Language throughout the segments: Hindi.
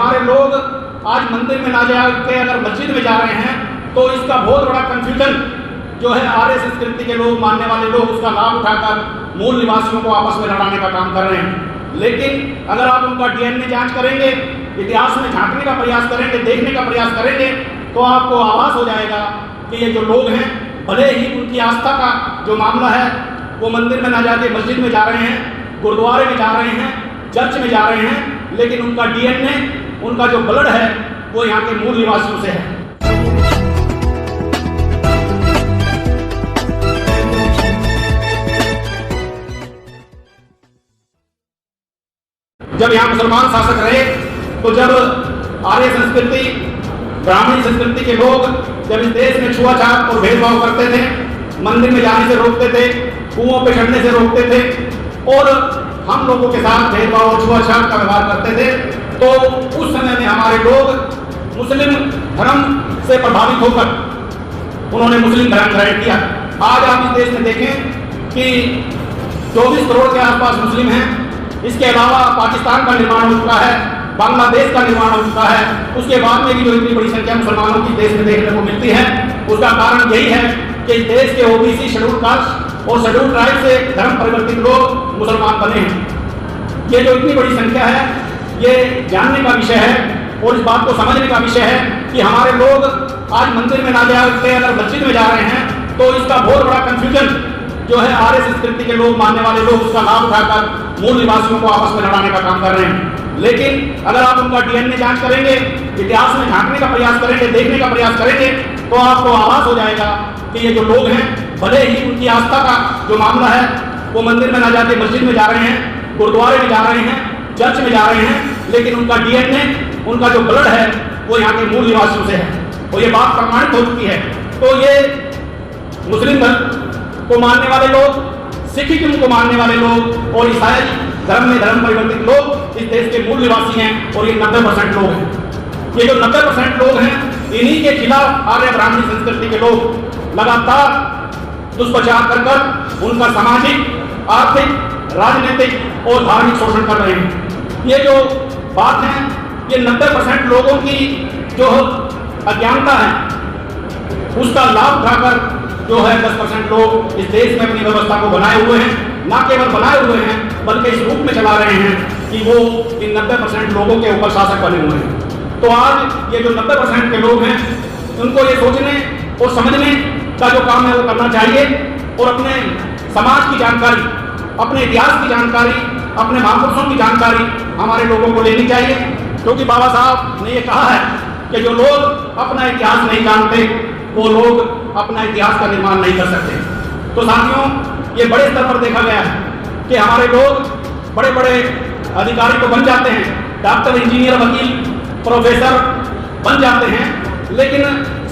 हमारे लोग आज मंदिर में ना जा के अगर मस्जिद में जा रहे हैं तो इसका बहुत बड़ा कंफ्यूजन जो है आर्य संस्कृति के लोग, मानने वाले लोग, उसका लाभ उठाकर मूल निवासियों को आपस में लड़ाने का काम कर रहे हैं। लेकिन अगर आप उनका डीएनए जांच करेंगे, इतिहास में झांकने का प्रयास करेंगे, देखने का प्रयास करेंगे, तो आपको आभास हो जाएगा कि ये जो लोग हैं, भले ही उनकी आस्था का जो मामला है वो मंदिर में ना जाके मस्जिद में जा रहे हैं, गुरुद्वारे में जा रहे हैं, चर्च में जा रहे हैं, लेकिन उनका डीएनए, उनका जो ब्लड है वो यहाँ के मूल निवासियों से है। जब यहाँ मुसलमान शासक रहे तो जब आर्य संस्कृति, ब्राह्मणी संस्कृति के लोग जब इस देश में छुआछूत और भेदभाव करते थे, मंदिर में जाने से रोकते थे, कुओं पे चढ़ने से रोकते थे और हम लोगों के साथ भेदभाव और छुआछूत का व्यवहार करते थे, तो उस समय में हमारे लोग मुस्लिम धर्म से प्रभावित होकर उन्होंने मुस्लिम धर्म ग्रहण किया। आज आप इस देश में देखें कि 24 करोड़ के आसपास मुस्लिम हैं। इसके अलावा पाकिस्तान का निर्माण हो चुका है, बांग्लादेश का निर्माण हो चुका है। उसके बाद में भी जो इतनी बड़ी संख्या मुसलमानों की देश में देखने को मिलती है, उसका कारण यही है कि इस देश के ओबीसी, शेड्यूल कास्ट और शेड्यूल ट्राइब से धर्म परिवर्तित लोग मुसलमान बने हैं। ये जो इतनी बड़ी संख्या है, ये जानने का विषय है और इस बात को समझने का विषय है कि हमारे लोग आज मंदिर में ना जाके अगर मस्जिद में जा रहे हैं तो इसका बहुत बड़ा कंफ्यूजन जो है आर्य संस्कृति के लोग, मानने वाले लोग, उसका लाभ उठाकर मूल निवासियों को आपस में लड़ाने का काम कर रहे हैं। लेकिन अगर आप उनका डीएनए जांच करेंगे, इतिहास में झांकने का प्रयास करेंगे, देखने का प्रयास करेंगे, तो आपको आभास हो जाएगा कि ये जो लोग हैं, भले ही उनकी आस्था का जो मामला है वो मंदिर में ना जाके मस्जिद में जा रहे हैं, गुरुद्वारे में जा रहे हैं, चर्च में जा रहे हैं, लेकिन उनका डीएनए, उनका जो ब्लड है वो यहाँ के मूल निवासियों से है और ये बात प्रमाणित हो चुकी है। तो ये मुस्लिम धर्म को मानने वाले लोग, सिखिज्म को मानने वाले लोग और ईसाई धर्म में धर्म परिवर्तित लोग इस देश के मूल निवासी हैं और ये 90% लोग हैं। ये जो 90% लोग हैं, इन्हीं के खिलाफ आर्य ब्राह्मणी संस्कृति के लोग लगातार दुष्प्रचार कर कर उनका सामाजिक, आर्थिक, राजनीतिक और धार्मिक शोषण कर रहे हैं। ये जो बात है, ये 90% लोगों की जो अज्ञानता है उसका लाभ उठाकर जो है 10% लोग इस देश में अपनी व्यवस्था को बनाए हुए हैं। ना केवल बनाए हुए हैं बल्कि इस रूप में चला रहे हैं कि वो इन 90% लोगों के ऊपर शासक बने हुए हैं। तो आज ये जो 90% के लोग हैं, उनको ये सोचने और समझने का जो काम है वो करना चाहिए और अपने समाज की जानकारी, अपने इतिहास की जानकारी, अपने महापुरुषों की जानकारी हमारे लोगों को लेनी चाहिए। क्योंकि बाबा साहब ने ये कहा है कि जो लोग अपना इतिहास नहीं जानते वो लोग अपना इतिहास का निर्माण नहीं कर सकते। तो साथियों, ये बड़े स्तर पर देखा गया है कि हमारे लोग बड़े बड़े अधिकारी तो बन जाते हैं, डॉक्टर, इंजीनियर, वकील, प्रोफेसर बन जाते हैं, लेकिन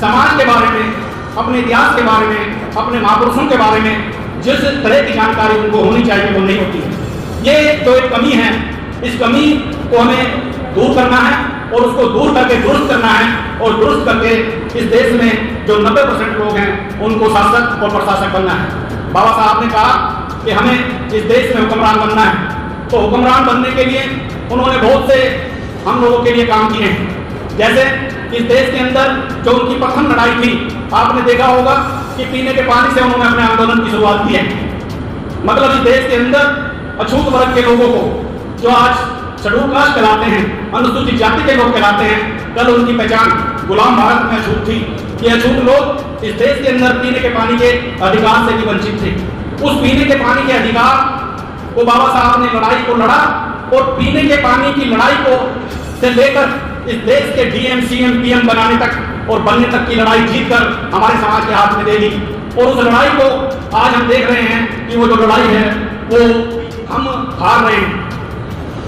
समाज के बारे में, अपने इतिहास के बारे में, अपने महापुरुषों के बारे में जिस तरह की जानकारी उनको होनी चाहिए वो नहीं होती है। ये जो एक कमी है, इस कमी को हमें दूर करना है और उसको दूर करके दुरुस्त करना है और दुरुस्त करके इस देश में जो 90% लोग हैं उनको शासक और प्रशासक बनना है। बाबा साहब ने कहा कि हमें इस देश में हुक्मरान बनना है, तो हुक्मरान बनने के लिए उन्होंने बहुत से हम लोगों के लिए काम किए हैं। जैसे इस देश के अंदर जो उनकी प्रथम लड़ाई थी, आपने देखा होगा कि पीने के पानी से उन्होंने अपने आंदोलन की शुरुआत की है। मतलब इस देश के अंदर अछूत वर्ग के लोगों को, जो आज शेड्यूल कास्ट कहलाते हैं, अनुसूचित जाति के लोग कहलाते हैं, कल उनकी पहचान गुलाम भारत में अछूत थी। ये अछूत लोग इस देश के अंदर पीने के पानी के अधिकार से भी वंचित थे। उस पीने के पानी के अधिकार को बाबा साहब ने लड़ाई को लड़ा और पीने के पानी की लड़ाई को से लेकर इस देश के डीएम, सीएम, पीएम बनाने तक और बनने तक की लड़ाई जीतकर हमारे समाज के हाथ में दे दी। और उस लड़ाई को आज हम देख रहे हैं कि वो जो लड़ाई है वो हम हार रहे हैं।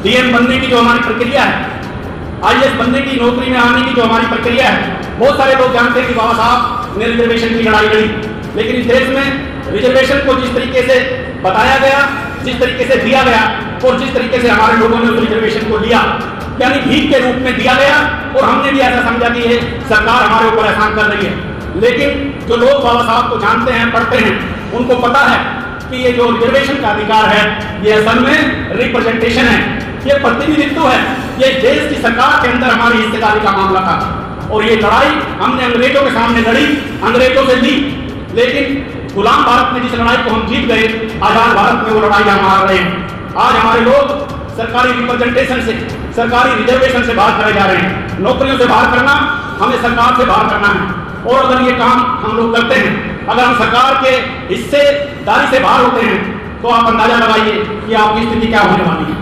डीएम बनने की जो हमारी प्रक्रिया है, आईएएस बनने की, नौकरी में आने की जो हमारी प्रक्रिया है, बहुत सारे लोग जानते हैं कि बाबा साहब ने रिजर्वेशन की लड़ाई लड़ी, लेकिन इस देश में रिजर्वेशन को जिस तरीके से बताया गया, जिस तरीके से दिया गया और जिस तरीके से हमारे लोगों ने उस रिजर्वेशन को लिया, यानी भीख के रूप में दिया गया और हमने भी ऐसा समझा कि ये सरकार हमारे ऊपर एहसान कर रही है। लेकिन जो लोग बाबा साहब को जानते हैं, पढ़ते हैं, उनको पता है कि ये जो रिजर्वेशन का अधिकार है ये असल में रिप्रेजेंटेशन है, ये प्रतिनिधित्व है, ये देश की सरकार के अंदर हमारी हिस्सेदारी का मामला था और ये लड़ाई हमने अंग्रेजों के सामने लड़ी, अंग्रेजों से ली, लेकिन गुलाम भारत में जिस लड़ाई को हम जीत गए, आजाद भारत में वो लड़ाई हम हार रहे हैं। आज हमारे लोग सरकारी रिप्रेजेंटेशन से, सरकारी रिजर्वेशन से बाहर करे जा रहे हैं। नौकरियों से बाहर करना हमें सरकार से बाहर करना है, और अगर ये काम हम लोग करते हैं, अगर हम सरकार के हिस्सेदारी से बाहर होते हैं, तो आप अंदाजा लगाइए कि आपकी स्थिति क्या होने वाली है।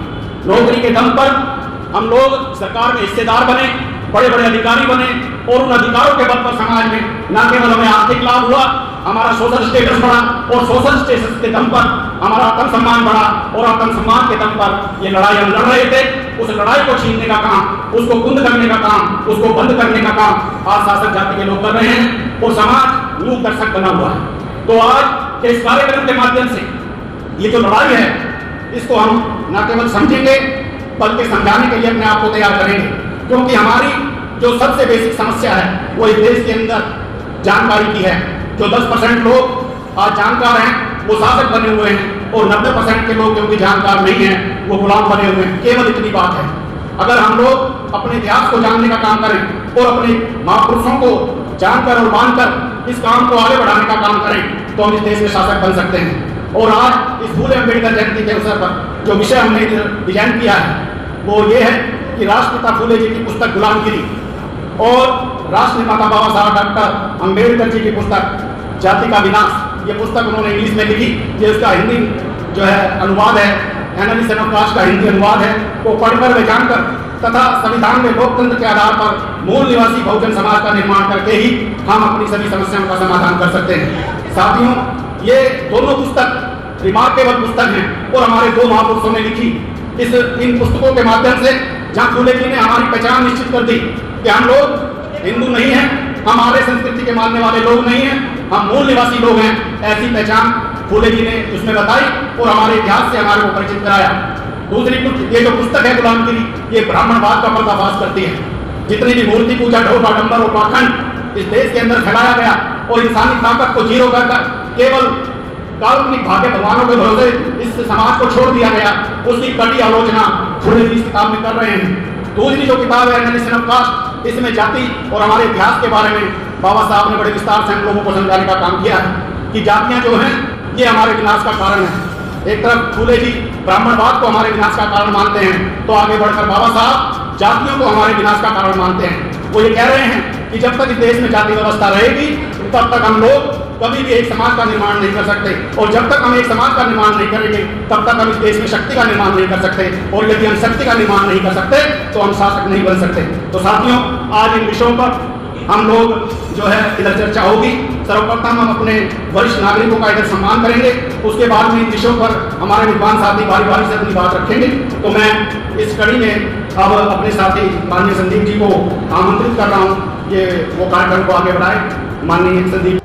नौकरी के दम पर हम लोग सरकार में हिस्सेदार बने, बड़े बड़े अधिकारी बने, और उन अधिकारों के बल पर समाज में न केवल हमें आर्थिक लाभ हुआ, हमारा सोशल स्टेटस बढ़ा, और सोशल स्टेटस के दम पर हमारा आत्म सम्मान बढ़ा, और आत्म सम्मान के दम पर ये लड़ाई हम लड़ रहे थे। उस लड़ाई को छीनने का काम, उसको कुंद करने का काम, उसको बंद करने का काम आज शासक जाति के लोग कर रहे हैं, और समाज मूक दर्शक बना हुआ है। तो आज के इस कार्यक्रम के माध्यम से ये जो लड़ाई है, इसको हम न केवल समझेंगे बल्कि समझाने के लिए अपने आप को तैयार करेंगे, क्योंकि हमारी जो सबसे बेसिक समस्या है वो इस देश के अंदर जानकारी की है। जो 10% लोग आज जानकार हैं वो शासक बने हुए हैं, और 90% के लोग क्योंकि जानकार नहीं हैं वो गुलाम बने हुए हैं। केवल इतनी बात है। अगर हम लोग अपने इतिहास को जानने का काम करें और अपने महापुरुषों को जानकर और मानकर इस काम को आगे बढ़ाने का काम करें, तो हम इस देश में शासक बन सकते हैं। और आज इस फूले अम्बेडकर जयंती के अवसर पर जो विषय हमने डिजाइन किया है वो ये है कि राष्ट्रपिता फूले जी की पुस्तक गुलामगिरी और राष्ट्रमाता बाबा साहब डॉक्टर अम्बेडकर जी की पुस्तक जाति का विनाश, ये पुस्तक उन्होंने इंग्लिश में लिखी। ये उसका हिंदी जो है अनुवाद है, एनालिसिस ऑफ कास्ट का हिंदी अनुवाद है। वो पढ़कर व जानकर तथा संविधान में लोकतंत्र के आधार पर मूल निवासी बहुजन समाज का निर्माण करके ही हम अपनी सभी समस्याओं का समाधान कर सकते हैं। साथियों, ये दोनों पुस्तक रिमार्केबल पुस्तक हैं और हमारे दो महापुरुषों ने लिखी। इन पुस्तकों के माध्यम से जहाँ फूले जी ने हमारी पहचान निश्चित कर दी कि हम लोग हिंदू नहीं हैं, हम आर्य संस्कृति के मानने वाले लोग नहीं हैं, हम मूल निवासी लोग हैं, ऐसी पहचान फूले जी ने उसमें बताई और हमारे इतिहास से हमारे को परिचित कराया। दूसरी ये जो पुस्तक है गुलामगिरी, ये ब्राह्मणवाद का पर्दाफाश करती है। जितनी भी मूर्ति पूजा, ढोल आडंबर और पाखंड इस देश के अंदर फैलाया गया और इंसानी ताकत को जीरो कर केवल काल्पनिक भाग्य भगवानों के भरोसे इस समाज को छोड़ दिया गया, उसकी कड़ी आलोचना फूले जी इस किताब में कर रहे हैं। दूसरी जो किताब है एनालिसिस ऑफ कास्ट, इसमें जाति और हमारे इतिहास के बारे में बाबा साहब ने बड़े विस्तार से हम लोगों को समझाने का काम किया है कि जातियां जो हैं ये हमारे विनाश का कारण है। एक तरफ फूले जी ब्राह्मणवाद को हमारे विनाश का कारण मानते हैं, तो आगे बढ़कर बाबा साहब जातियों को हमारे विनाश का कारण मानते हैं। वो ये कह रहे हैं कि जब तक इस देश में जाति व्यवस्था रहेगी तब तक हम लोग कभी भी एक समाज का निर्माण नहीं कर सकते, और जब तक हम एक समाज का निर्माण नहीं करेंगे तब तक हम इस देश में शक्ति का निर्माण नहीं कर सकते, और यदि हम शक्ति का निर्माण नहीं कर सकते तो हम शासक नहीं बन सकते। तो साथियों, आज इन विषयों पर हम लोग जो है इधर चर्चा होगी। सर्वप्रथम हम अपने वरिष्ठ नागरिकों का इधर सम्मान करेंगे, उसके बाद में इन विषयों पर हमारे विद्वान साथी बारी बारी से अपनी बात रखेंगे। तो मैं इस कड़ी में अब अपने साथी माननीय संदीप जी को आमंत्रित कर रहा हूँ, ये वो कार्यक्रम को आगे बढ़ाए। माननीय संदीप